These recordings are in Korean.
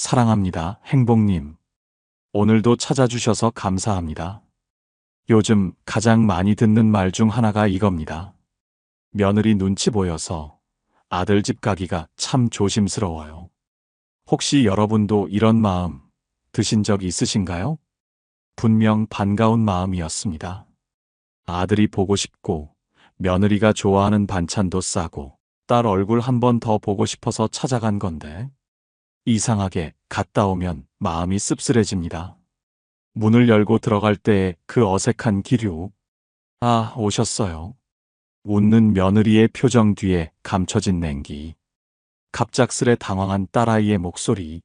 사랑합니다, 행복님. 오늘도 찾아주셔서 감사합니다. 요즘 가장 많이 듣는 말 중 하나가 이겁니다. 며느리 눈치 보여서 아들 집 가기가 참 조심스러워요. 혹시 여러분도 이런 마음 드신 적 있으신가요? 분명 반가운 마음이었습니다. 아들이 보고 싶고, 며느리가 좋아하는 반찬도 싸고, 딸 얼굴 한 번 더 보고 싶어서 찾아간 건데, 이상하게 갔다 오면 마음이 씁쓸해집니다. 문을 열고 들어갈 때의 그 어색한 기류. 아, 오셨어요. 웃는 며느리의 표정 뒤에 감춰진 냉기. 갑작스레 당황한 딸아이의 목소리.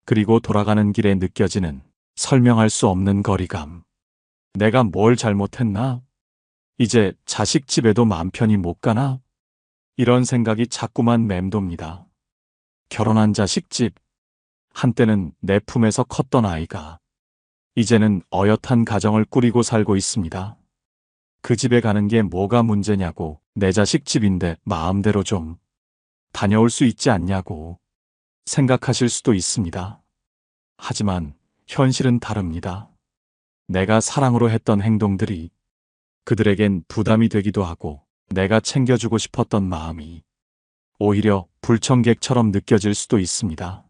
그리고 돌아가는 길에 느껴지는 설명할 수 없는 거리감. 내가 뭘 잘못했나? 이제 자식 집에도 맘 편히 못 가나? 이런 생각이 자꾸만 맴돕니다. 결혼한 자식 집. 한때는 내 품에서 컸던 아이가 이제는 어엿한 가정을 꾸리고 살고 있습니다. 그 집에 가는 게 뭐가 문제냐고, 내 자식 집인데 마음대로 좀 다녀올 수 있지 않냐고 생각하실 수도 있습니다. 하지만 현실은 다릅니다. 내가 사랑으로 했던 행동들이 그들에겐 부담이 되기도 하고, 내가 챙겨주고 싶었던 마음이 오히려 불청객처럼 느껴질 수도 있습니다.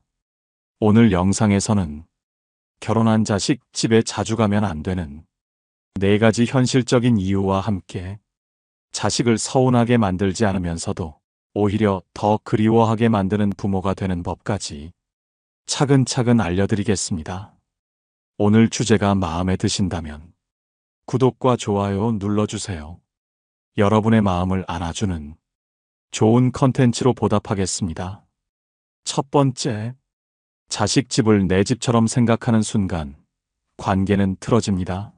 오늘 영상에서는 결혼한 자식 집에 자주 가면 안 되는 4가지 현실적인 이유와 함께 자식을 서운하게 만들지 않으면서도 오히려 더 그리워하게 만드는 부모가 되는 법까지 차근차근 알려드리겠습니다. 오늘 주제가 마음에 드신다면 구독과 좋아요 눌러주세요. 여러분의 마음을 안아주는 좋은 컨텐츠로 보답하겠습니다. 첫 번째, 자식 집을 내 집처럼 생각하는 순간 관계는 틀어집니다.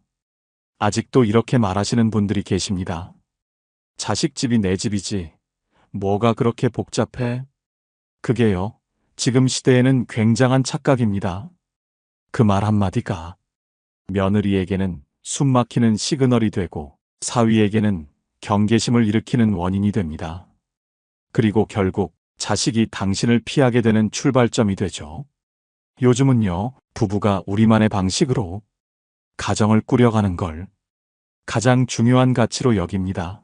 아직도 이렇게 말하시는 분들이 계십니다. 자식 집이 내 집이지 뭐가 그렇게 복잡해? 그게요, 지금 시대에는 굉장한 착각입니다. 그 말 한마디가 며느리에게는 숨막히는 시그널이 되고, 사위에게는 경계심을 일으키는 원인이 됩니다. 그리고 결국 자식이 당신을 피하게 되는 출발점이 되죠. 요즘은요, 부부가 우리만의 방식으로 가정을 꾸려가는 걸 가장 중요한 가치로 여깁니다.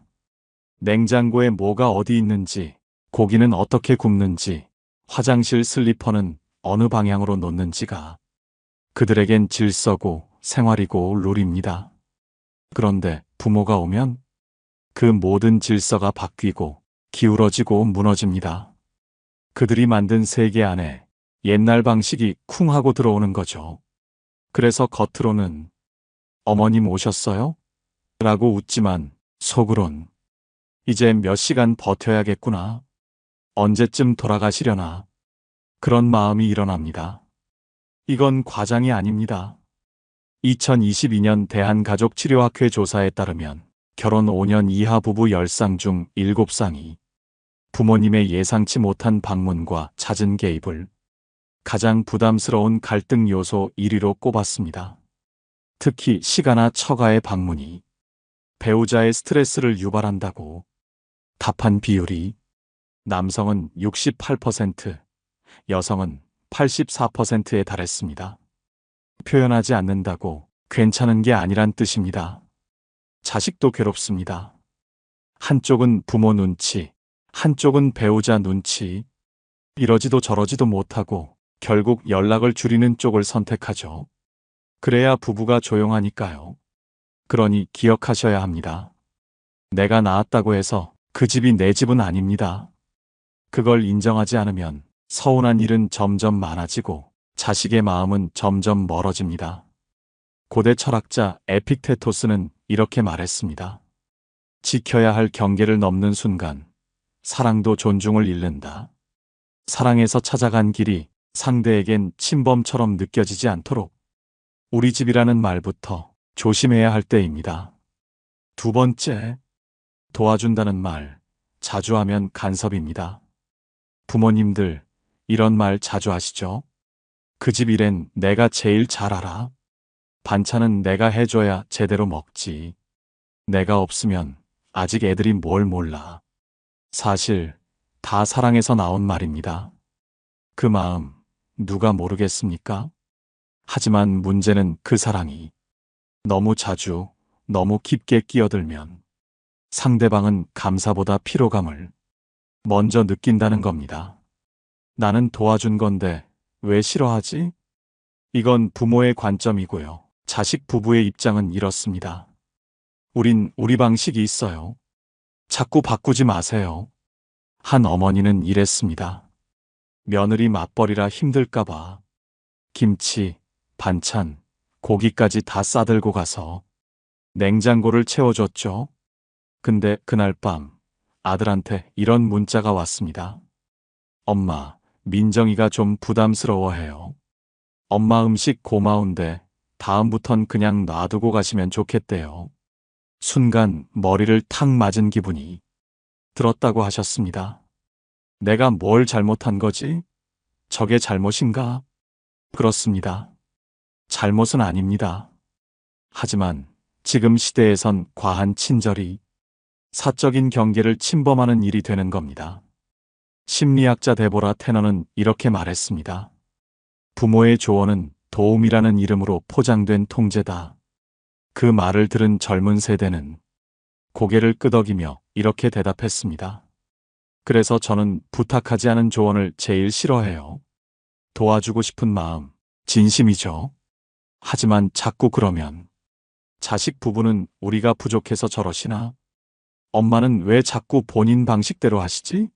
냉장고에 뭐가 어디 있는지, 고기는 어떻게 굽는지, 화장실 슬리퍼는 어느 방향으로 놓는지가 그들에겐 질서고 생활이고 룰입니다. 그런데 부모가 오면 그 모든 질서가 바뀌고 기울어지고 무너집니다. 그들이 만든 세계 안에 옛날 방식이 쿵 하고 들어오는 거죠. 그래서 겉으로는 어머님 오셨어요? 라고 웃지만 속으론 이제 몇 시간 버텨야겠구나. 언제쯤 돌아가시려나. 그런 마음이 일어납니다. 이건 과장이 아닙니다. 2022년 대한가족치료학회 조사에 따르면 결혼 5년 이하 부부 10쌍 중 7쌍이 부모님의 예상치 못한 방문과 잦은 개입을 가장 부담스러운 갈등 요소 1위로 꼽았습니다. 특히 시가나 처가의 방문이 배우자의 스트레스를 유발한다고 답한 비율이 남성은 68%, 여성은 84%에 달했습니다. 표현하지 않는다고 괜찮은 게 아니란 뜻입니다. 자식도 괴롭습니다. 한쪽은 부모 눈치, 한쪽은 배우자 눈치. 이러지도 저러지도 못하고 결국 연락을 줄이는 쪽을 선택하죠. 그래야 부부가 조용하니까요. 그러니 기억하셔야 합니다. 내가 낳았다고 해서 그 집이 내 집은 아닙니다. 그걸 인정하지 않으면 서운한 일은 점점 많아지고 자식의 마음은 점점 멀어집니다. 고대 철학자 에픽테토스는 이렇게 말했습니다. 지켜야 할 경계를 넘는 순간 사랑도 존중을 잃는다. 사랑에서 찾아간 길이 상대에겐 침범처럼 느껴지지 않도록 우리 집이라는 말부터 조심해야 할 때입니다. 두 번째, 도와준다는 말 자주 하면 간섭입니다. 부모님들 이런 말 자주 하시죠? 그 집 일엔 내가 제일 잘 알아. 반찬은 내가 해줘야 제대로 먹지. 내가 없으면 아직 애들이 뭘 몰라. 사실 다 사랑에서 나온 말입니다. 그 마음 누가 모르겠습니까? 하지만 문제는 그 사랑이 너무 자주, 너무 깊게 끼어들면 상대방은 감사보다 피로감을 먼저 느낀다는 겁니다. 나는 도와준 건데 왜 싫어하지? 이건 부모의 관점이고요. 자식 부부의 입장은 이렇습니다. 우린 우리 방식이 있어요. 자꾸 바꾸지 마세요. 한 어머니는 이랬습니다. 며느리 맞벌이라 힘들까봐 김치, 반찬, 고기까지 다 싸들고 가서 냉장고를 채워줬죠. 근데 그날 밤 아들한테 이런 문자가 왔습니다. 엄마, 민정이가 좀 부담스러워해요. 엄마 음식 고마운데 다음부턴 그냥 놔두고 가시면 좋겠대요. 순간 머리를 탁 맞은 기분이 들었다고 하셨습니다. 내가 뭘 잘못한 거지? 저게 잘못인가? 그렇습니다. 잘못은 아닙니다. 하지만 지금 시대에선 과한 친절이 사적인 경계를 침범하는 일이 되는 겁니다. 심리학자 데보라 테너는 이렇게 말했습니다. 부모의 조언은 도움이라는 이름으로 포장된 통제다. 그 말을 들은 젊은 세대는 고개를 끄덕이며 이렇게 대답했습니다. 그래서 저는 부탁하지 않은 조언을 제일 싫어해요. 도와주고 싶은 마음, 진심이죠. 하지만 자꾸 그러면 자식 부부는 우리가 부족해서 저러시나? 엄마는 왜 자꾸 본인 방식대로 하시지?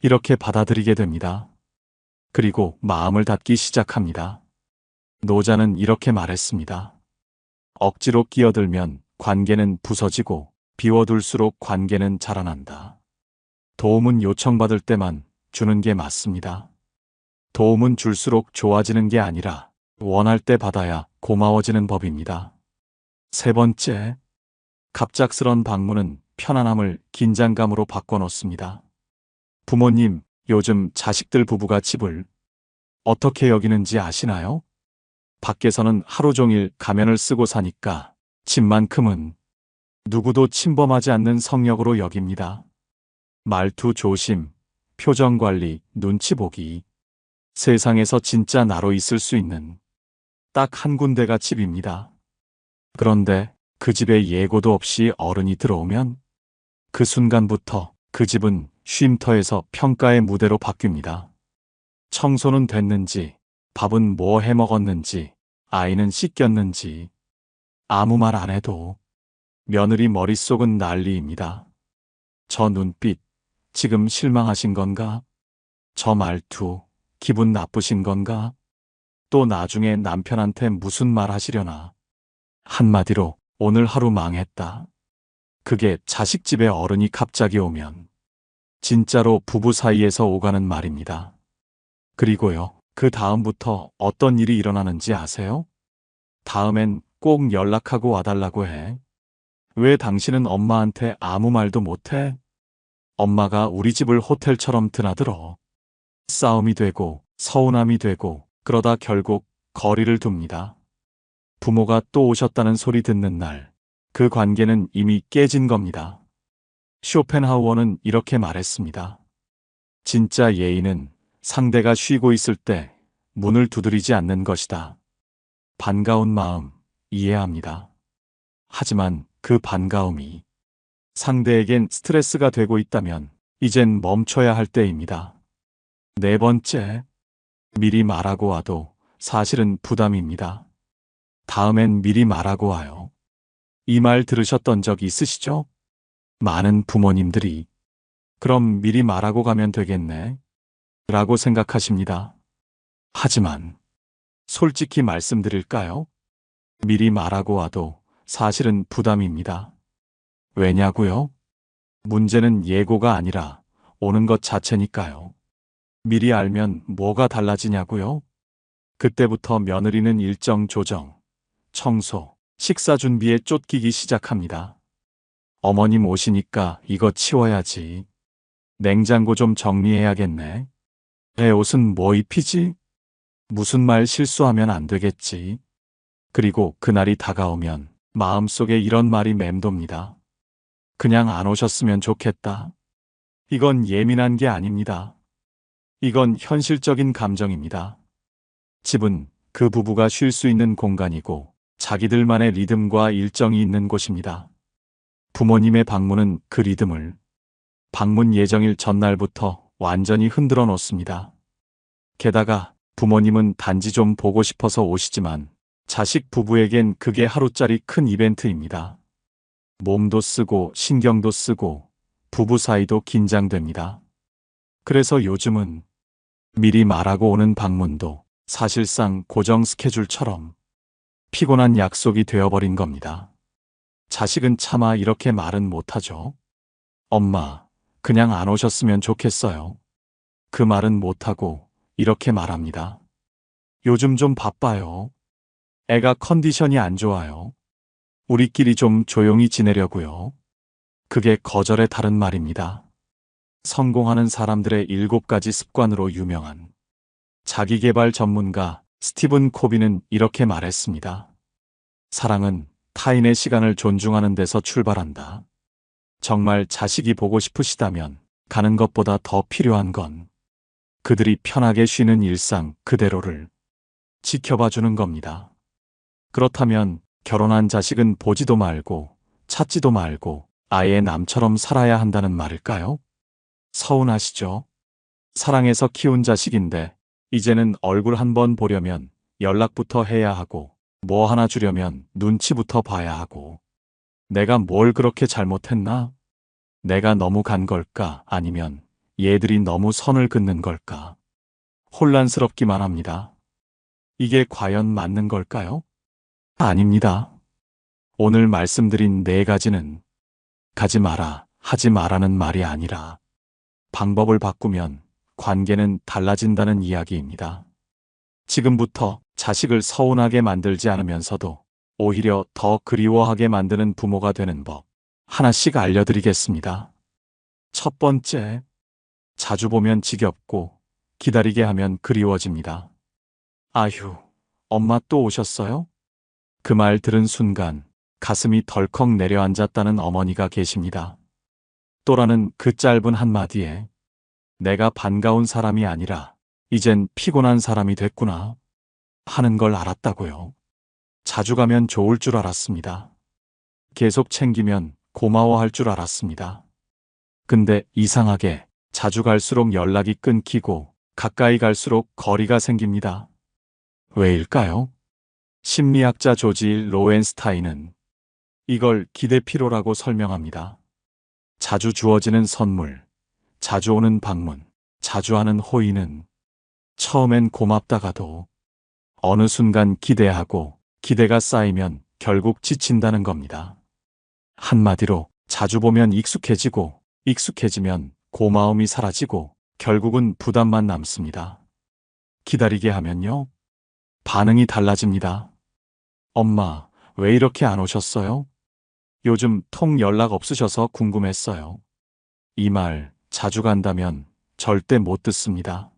이렇게 받아들이게 됩니다. 그리고 마음을 닫기 시작합니다. 노자는 이렇게 말했습니다. 억지로 끼어들면 관계는 부서지고 비워둘수록 관계는 자라난다. 도움은 요청받을 때만 주는 게 맞습니다. 도움은 줄수록 좋아지는 게 아니라 원할 때 받아야 고마워지는 법입니다. 세 번째, 갑작스런 방문은 편안함을 긴장감으로 바꿔놓습니다. 부모님, 요즘 자식들 부부가 집을 어떻게 여기는지 아시나요? 밖에서는 하루 종일 가면을 쓰고 사니까 집만큼은 누구도 침범하지 않는 성역으로 여깁니다. 말투 조심, 표정 관리, 눈치 보기. 세상에서 진짜 나로 있을 수 있는 딱 한 군데가 집입니다. 그런데 그 집에 예고도 없이 어른이 들어오면 그 순간부터 그 집은 쉼터에서 평가의 무대로 바뀝니다. 청소는 됐는지, 밥은 뭐 해 먹었는지, 아이는 씻겼는지 아무 말 안 해도 며느리 머릿속은 난리입니다. 저 눈빛, 지금 실망하신 건가? 저 말투, 기분 나쁘신 건가? 또 나중에 남편한테 무슨 말 하시려나? 한마디로 오늘 하루 망했다. 그게 자식 집에 어른이 갑자기 오면 진짜로 부부 사이에서 오가는 말입니다. 그리고요, 그 다음부터 어떤 일이 일어나는지 아세요? 다음엔 꼭 연락하고 와달라고 해. 왜 당신은 엄마한테 아무 말도 못해? 엄마가 우리 집을 호텔처럼 드나들어. 싸움이 되고 서운함이 되고 그러다 결국 거리를 둡니다. 부모가 또 오셨다는 소리 듣는 날, 그 관계는 이미 깨진 겁니다. 쇼펜하우어는 이렇게 말했습니다. 진짜 예의는 상대가 쉬고 있을 때 문을 두드리지 않는 것이다. 반가운 마음 이해합니다. 하지만 그 반가움이 상대에겐 스트레스가 되고 있다면 이젠 멈춰야 할 때입니다. 네 번째, 미리 말하고 와도 사실은 부담입니다. 다음엔 미리 말하고 와요. 이 말 들으셨던 적 있으시죠? 많은 부모님들이 그럼 미리 말하고 가면 되겠네 라고 생각하십니다. 하지만 솔직히 말씀드릴까요? 미리 말하고 와도 사실은 부담입니다. 왜냐고요? 문제는 예고가 아니라 오는 것 자체니까요. 미리 알면 뭐가 달라지냐고요? 그때부터 며느리는 일정 조정, 청소, 식사 준비에 쫓기기 시작합니다. 어머님 오시니까 이거 치워야지. 냉장고 좀 정리해야겠네. 애 옷은 뭐 입히지? 무슨 말 실수하면 안 되겠지. 그리고 그날이 다가오면 마음속에 이런 말이 맴돕니다. 그냥 안 오셨으면 좋겠다. 이건 예민한 게 아닙니다. 이건 현실적인 감정입니다. 집은 그 부부가 쉴 수 있는 공간이고 자기들만의 리듬과 일정이 있는 곳입니다. 부모님의 방문은 그 리듬을 방문 예정일 전날부터 완전히 흔들어 놓습니다. 게다가 부모님은 단지 좀 보고 싶어서 오시지만 자식 부부에겐 그게 하루짜리 큰 이벤트입니다. 몸도 쓰고 신경도 쓰고 부부 사이도 긴장됩니다. 그래서 요즘은 미리 말하고 오는 방문도 사실상 고정 스케줄처럼 피곤한 약속이 되어버린 겁니다. 자식은 차마 이렇게 말은 못하죠. 엄마, 그냥 안 오셨으면 좋겠어요. 그 말은 못하고 이렇게 말합니다. 요즘 좀 바빠요. 애가 컨디션이 안 좋아요. 우리끼리 좀 조용히 지내려고요. 그게 거절의 다른 말입니다. 성공하는 사람들의 7가지 습관으로 유명한 자기계발 전문가 스티븐 코비는 이렇게 말했습니다. 사랑은 타인의 시간을 존중하는 데서 출발한다. 정말 자식이 보고 싶으시다면 가는 것보다 더 필요한 건 그들이 편하게 쉬는 일상 그대로를 지켜봐 주는 겁니다. 그렇다면 결혼한 자식은 보지도 말고 찾지도 말고 아예 남처럼 살아야 한다는 말일까요? 서운하시죠? 사랑해서 키운 자식인데 이제는 얼굴 한번 보려면 연락부터 해야 하고 뭐 하나 주려면 눈치부터 봐야 하고 내가 뭘 그렇게 잘못했나? 내가 너무 간 걸까? 아니면 얘들이 너무 선을 긋는 걸까? 혼란스럽기만 합니다. 이게 과연 맞는 걸까요? 아닙니다. 오늘 말씀드린 4가지는 가지 마라, 하지 마라는 말이 아니라 방법을 바꾸면 관계는 달라진다는 이야기입니다. 지금부터 자식을 서운하게 만들지 않으면서도 오히려 더 그리워하게 만드는 부모가 되는 법 하나씩 알려드리겠습니다. 첫 번째, 자주 보면 지겹고 기다리게 하면 그리워집니다. 아휴, 엄마 또 오셨어요? 그 말 들은 순간 가슴이 덜컥 내려앉았다는 어머니가 계십니다. 또라는 그 짧은 한마디에 내가 반가운 사람이 아니라 이젠 피곤한 사람이 됐구나 하는 걸 알았다고요. 자주 가면 좋을 줄 알았습니다. 계속 챙기면 고마워할 줄 알았습니다. 근데 이상하게 자주 갈수록 연락이 끊기고 가까이 갈수록 거리가 생깁니다. 왜일까요? 심리학자 조지 로엔스타인은 이걸 기대 피로라고 설명합니다. 자주 주어지는 선물, 자주 오는 방문, 자주 하는 호의는 처음엔 고맙다가도 어느 순간 기대하고 기대가 쌓이면 결국 지친다는 겁니다. 한마디로 자주 보면 익숙해지고 익숙해지면 고마움이 사라지고 결국은 부담만 남습니다. 기다리게 하면요, 반응이 달라집니다. 엄마, 왜 이렇게 안 오셨어요? 요즘 통 연락 없으셔서 궁금했어요. 이 말 자주 간다면 절대 못 듣습니다.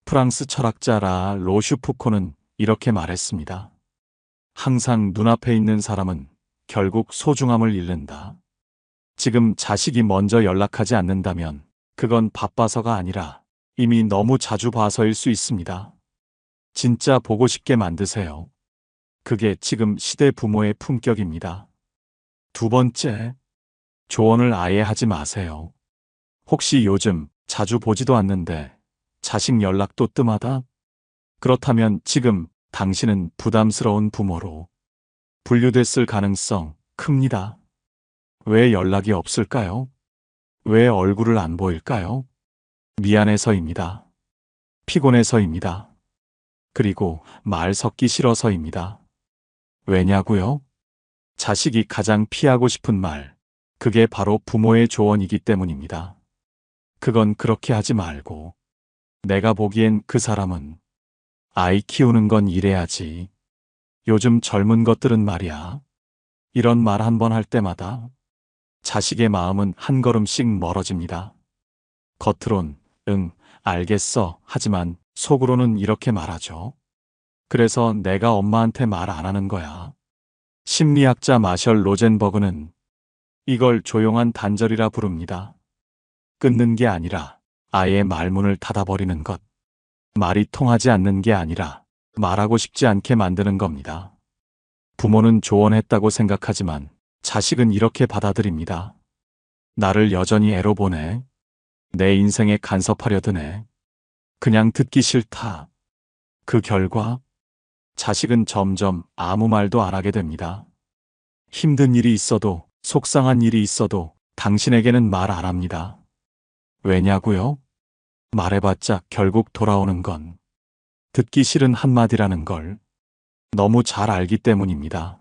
프랑스 철학자 라 로슈푸코는 이렇게 말했습니다. 항상 눈앞에 있는 사람은 결국 소중함을 잃는다. 지금 자식이 먼저 연락하지 않는다면 그건 바빠서가 아니라 이미 너무 자주 봐서일 수 있습니다. 진짜 보고 싶게 만드세요. 그게 지금 시대 부모의 품격입니다. 두 번째, 조언을 아예 하지 마세요. 혹시 요즘 자주 보지도 않는데 자식 연락도 뜸하다? 그렇다면 지금 당신은 부담스러운 부모로 분류됐을 가능성 큽니다. 왜 연락이 없을까요? 왜 얼굴을 안 보일까요? 미안해서입니다. 피곤해서입니다. 그리고 말 섞기 싫어서입니다. 왜냐고요? 자식이 가장 피하고 싶은 말, 그게 바로 부모의 조언이기 때문입니다. 그건 그렇게 하지 말고, 내가 보기엔 그 사람은 아이 키우는 건 이래야지. 요즘 젊은 것들은 말이야. 이런 말 한 번 할 때마다 자식의 마음은 한 걸음씩 멀어집니다. 겉으론 응, 알겠어 하지만 속으로는 이렇게 말하죠. 그래서 내가 엄마한테 말 안 하는 거야. 심리학자 마셜 로젠버그는 이걸 조용한 단절이라 부릅니다. 끊는 게 아니라 아예 말문을 닫아버리는 것. 말이 통하지 않는 게 아니라 말하고 싶지 않게 만드는 겁니다. 부모는 조언했다고 생각하지만 자식은 이렇게 받아들입니다. 나를 여전히 애로 보네. 내 인생에 간섭하려 드네. 그냥 듣기 싫다. 그 결과 자식은 점점 아무 말도 안 하게 됩니다. 힘든 일이 있어도, 속상한 일이 있어도 당신에게는 말 안 합니다. 왜냐고요? 말해봤자 결국 돌아오는 건 듣기 싫은 한마디라는 걸 너무 잘 알기 때문입니다.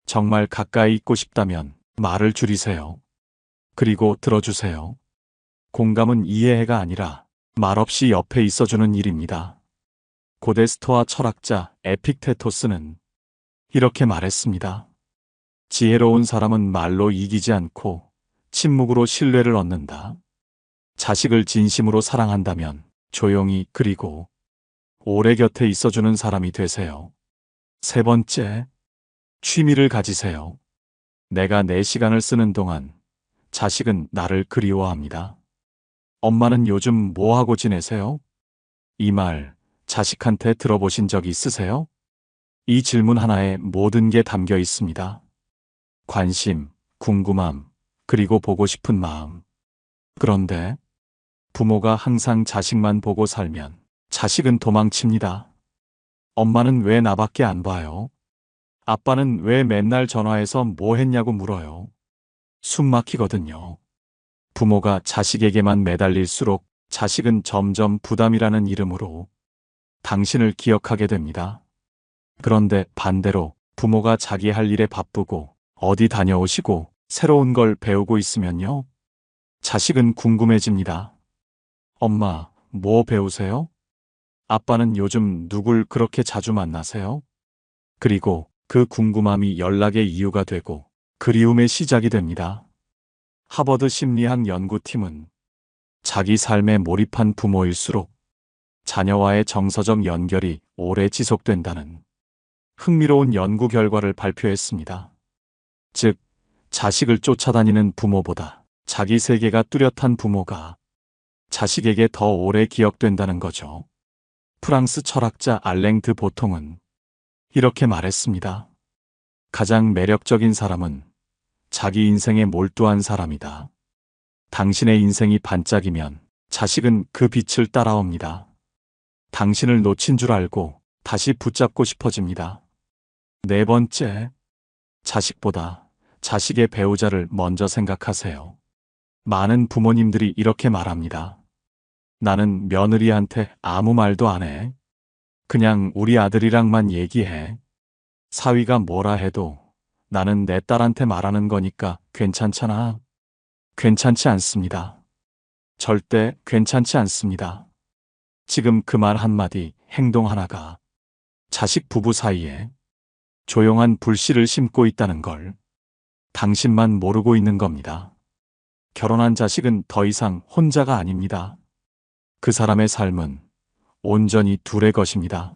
정말 가까이 있고 싶다면 말을 줄이세요. 그리고 들어주세요. 공감은 이해해가 아니라 말없이 옆에 있어주는 일입니다. 고대 스토아 철학자 에픽테토스는 이렇게 말했습니다. 지혜로운 사람은 말로 이기지 않고 침묵으로 신뢰를 얻는다. 자식을 진심으로 사랑한다면 조용히 그리고 오래 곁에 있어주는 사람이 되세요. 세 번째, 취미를 가지세요. 내가 내 시간을 쓰는 동안 자식은 나를 그리워합니다. 엄마는 요즘 뭐 하고 지내세요? 이 말 자식한테 들어보신 적 있으세요? 이 질문 하나에 모든 게 담겨 있습니다. 관심, 궁금함, 그리고 보고 싶은 마음. 그런데 부모가 항상 자식만 보고 살면 자식은 도망칩니다. 엄마는 왜 나밖에 안 봐요? 아빠는 왜 맨날 전화해서 뭐 했냐고 물어요? 숨 막히거든요. 부모가 자식에게만 매달릴수록 자식은 점점 부담이라는 이름으로 당신을 기억하게 됩니다. 그런데 반대로 부모가 자기 할 일에 바쁘고 어디 다녀오시고 새로운 걸 배우고 있으면요. 자식은 궁금해집니다. 엄마, 뭐 배우세요? 아빠는 요즘 누굴 그렇게 자주 만나세요? 그리고 그 궁금함이 연락의 이유가 되고 그리움의 시작이 됩니다. 하버드 심리학 연구팀은 자기 삶에 몰입한 부모일수록 자녀와의 정서적 연결이 오래 지속된다는 흥미로운 연구 결과를 발표했습니다. 즉, 자식을 쫓아다니는 부모보다 자기 세계가 뚜렷한 부모가 자식에게 더 오래 기억된다는 거죠. 프랑스 철학자 알랭 드 보통은 이렇게 말했습니다. 가장 매력적인 사람은 자기 인생에 몰두한 사람이다. 당신의 인생이 반짝이면 자식은 그 빛을 따라옵니다. 당신을 놓친 줄 알고 다시 붙잡고 싶어집니다. 네 번째, 자식보다 자식의 배우자를 먼저 생각하세요. 많은 부모님들이 이렇게 말합니다. 나는 며느리한테 아무 말도 안 해. 그냥 우리 아들이랑만 얘기해. 사위가 뭐라 해도 나는 내 딸한테 말하는 거니까 괜찮잖아. 괜찮지 않습니다. 절대 괜찮지 않습니다. 지금 그 말 한마디, 행동 하나가 자식 부부 사이에 조용한 불씨를 심고 있다는 걸 당신만 모르고 있는 겁니다. 결혼한 자식은 더 이상 혼자가 아닙니다. 그 사람의 삶은 온전히 둘의 것입니다.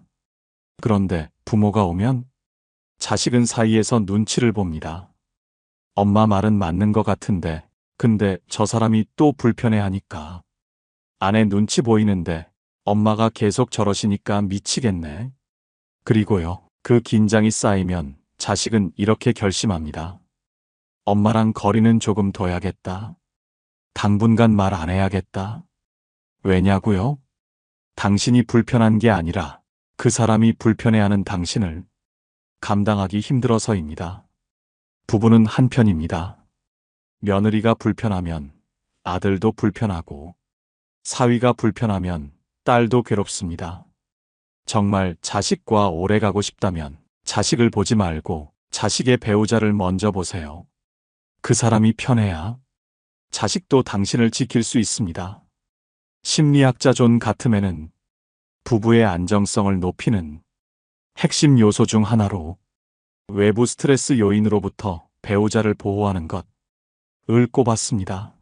그런데 부모가 오면 자식은 사이에서 눈치를 봅니다. 엄마 말은 맞는 것 같은데, 근데 저 사람이 또 불편해하니까. 아내 눈치 보이는데 엄마가 계속 저러시니까 미치겠네. 그리고요, 그 긴장이 쌓이면 자식은 이렇게 결심합니다. 엄마랑 거리는 조금 둬야겠다. 당분간 말 안 해야겠다. 왜냐고요? 당신이 불편한 게 아니라 그 사람이 불편해하는 당신을 감당하기 힘들어서입니다. 부부는 한편입니다. 며느리가 불편하면 아들도 불편하고 사위가 불편하면 딸도 괴롭습니다. 정말 자식과 오래 가고 싶다면 자식을 보지 말고 자식의 배우자를 먼저 보세요. 그 사람이 편해야 자식도 당신을 지킬 수 있습니다. 심리학자 존 가트맨은 부부의 안정성을 높이는 핵심 요소 중 하나로 외부 스트레스 요인으로부터 배우자를 보호하는 것을 꼽았습니다.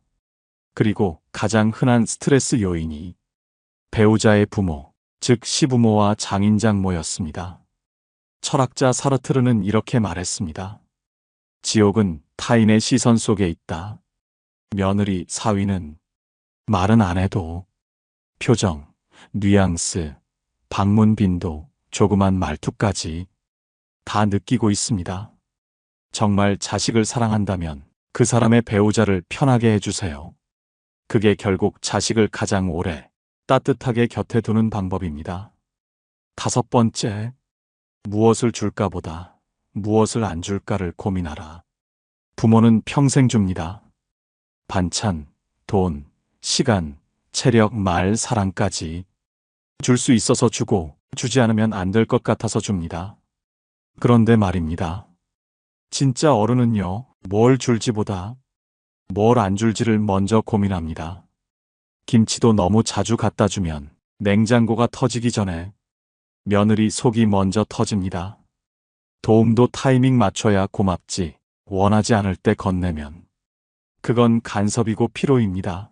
그리고 가장 흔한 스트레스 요인이 배우자의 부모, 즉 시부모와 장인장모였습니다. 철학자 사르트르는 이렇게 말했습니다. 지옥은 타인의 시선 속에 있다. 며느리, 사위는 말은 안 해도 표정, 뉘앙스, 방문 빈도, 조그만 말투까지 다 느끼고 있습니다. 정말 자식을 사랑한다면 그 사람의 배우자를 편하게 해주세요. 그게 결국 자식을 가장 오래 따뜻하게 곁에 두는 방법입니다. 5번째, 무엇을 줄까보다 무엇을 안 줄까를 고민하라. 부모는 평생 줍니다. 반찬, 돈, 시간, 체력, 말, 사랑까지 줄 수 있어서 주고 주지 않으면 안 될 것 같아서 줍니다. 그런데 말입니다. 진짜 어른은요, 뭘 줄지보다 뭘 안 줄지를 먼저 고민합니다. 김치도 너무 자주 갖다 주면 냉장고가 터지기 전에 며느리 속이 먼저 터집니다. 도움도 타이밍 맞춰야 고맙지, 원하지 않을 때 건네면 그건 간섭이고 피로입니다.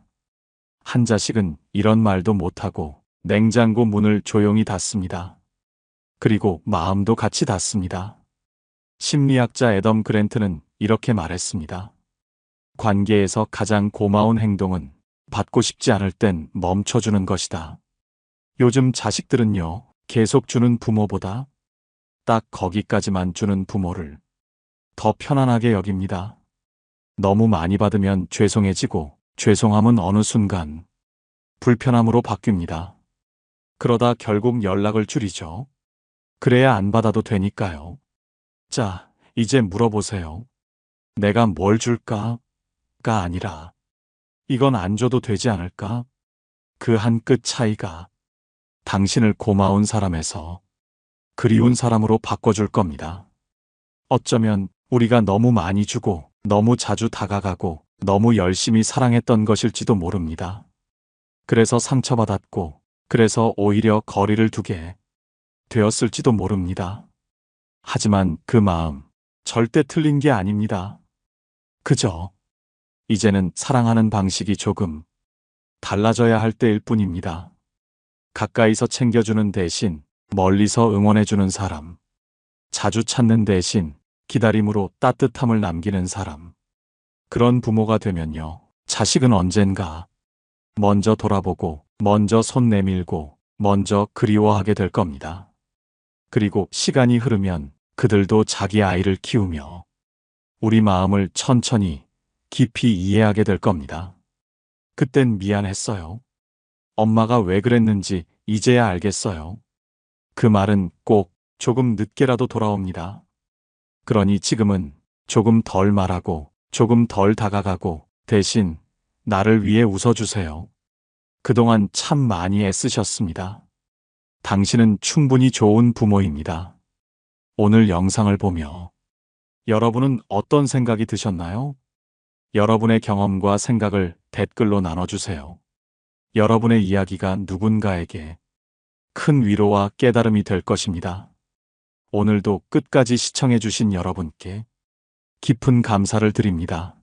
한 자식은 이런 말도 못하고 냉장고 문을 조용히 닫습니다. 그리고 마음도 같이 닫습니다. 심리학자 애덤 그랜트는 이렇게 말했습니다. 관계에서 가장 고마운 행동은 받고 싶지 않을 땐 멈춰주는 것이다. 요즘 자식들은요, 계속 주는 부모보다 딱 거기까지만 주는 부모를 더 편안하게 여깁니다. 너무 많이 받으면 죄송해지고 죄송함은 어느 순간 불편함으로 바뀝니다. 그러다 결국 연락을 줄이죠. 그래야 안 받아도 되니까요. 자, 이제 물어보세요. 내가 뭘 줄까? 가 아니라 이건 안 줘도 되지 않을까? 그 한 끗 차이가 당신을 고마운 사람에서 그리운 사람으로 바꿔줄 겁니다. 어쩌면 우리가 너무 많이 주고 너무 자주 다가가고 너무 열심히 사랑했던 것일지도 모릅니다. 그래서 상처받았고 그래서 오히려 거리를 두게 되었을지도 모릅니다. 하지만 그 마음 절대 틀린 게 아닙니다. 그저 이제는 사랑하는 방식이 조금 달라져야 할 때일 뿐입니다. 가까이서 챙겨주는 대신 멀리서 응원해주는 사람, 자주 찾는 대신 기다림으로 따뜻함을 남기는 사람, 그런 부모가 되면요, 자식은 언젠가 먼저 돌아보고 먼저 손 내밀고 먼저 그리워하게 될 겁니다. 그리고 시간이 흐르면 그들도 자기 아이를 키우며 우리 마음을 천천히 깊이 이해하게 될 겁니다. 그땐 미안했어요. 엄마가 왜 그랬는지 이제야 알겠어요. 그 말은 꼭 조금 늦게라도 돌아옵니다. 그러니 지금은 조금 덜 말하고 조금 덜 다가가고 대신 나를 위해 웃어주세요. 그동안 참 많이 애쓰셨습니다. 당신은 충분히 좋은 부모입니다. 오늘 영상을 보며 여러분은 어떤 생각이 드셨나요? 여러분의 경험과 생각을 댓글로 나눠주세요. 여러분의 이야기가 누군가에게 큰 위로와 깨달음이 될 것입니다. 오늘도 끝까지 시청해주신 여러분께 깊은 감사를 드립니다.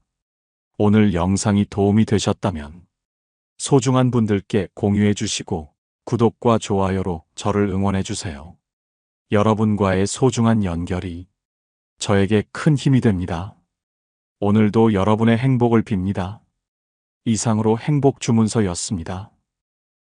오늘 영상이 도움이 되셨다면 소중한 분들께 공유해 주시고 구독과 좋아요로 저를 응원해 주세요. 여러분과의 소중한 연결이 저에게 큰 힘이 됩니다. 오늘도 여러분의 행복을 빕니다. 이상으로 행복 주문서였습니다.